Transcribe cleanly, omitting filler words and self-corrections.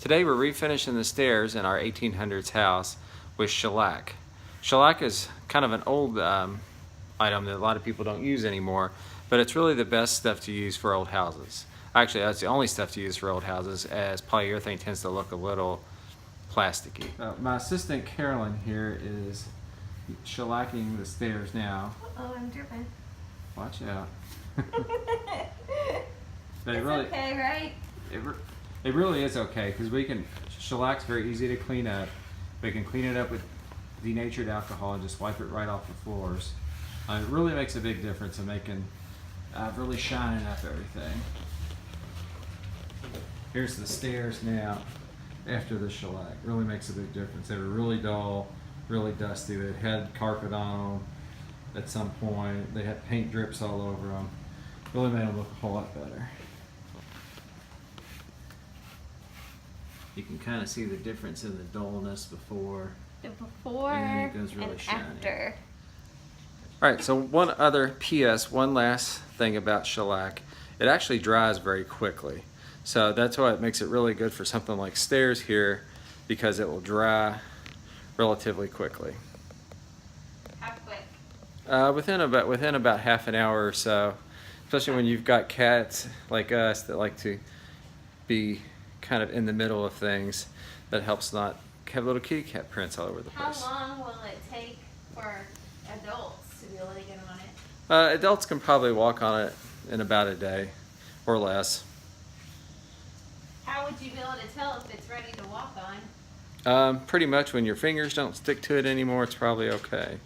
Today we're refinishing the stairs in our 1800's house with shellac. Shellac is kind of an old item that a lot of people don't use anymore, but it's really the best stuff to use for old houses. Actually, that's the only stuff to use for old houses, as polyurethane tends to look a little plasticky. My assistant Carolyn here is shellacking the stairs now. Oh, I'm dripping. Watch out. It's really, okay, right? It really is okay, because shellac's very easy to clean up. We can clean it up with denatured alcohol and just wipe it right off the floors. It really makes a big difference in making, really shining up everything. Here's the stairs now after the shellac. Really makes a big difference. They were really dull, really dusty. They had carpet on them at some point. They had paint drips all over them. Really made them look a whole lot better. You can kind of see the difference in the dullness before. The before and then it goes really and shiny. after. All right, so one last thing about shellac. It actually dries very quickly. So that's why it makes it really good for something like stairs here, because it will dry relatively quickly. How quick? Within about half an hour or so, especially when you've got cats like us that like to be kind of in the middle of things. That helps not have little kitty cat prints all over the place. How long will it take for adults to be able to get on it? Adults can probably walk on it in about a day or less. How would you be able to tell if it's ready to walk on? Pretty much when your fingers don't stick to it anymore, it's probably okay.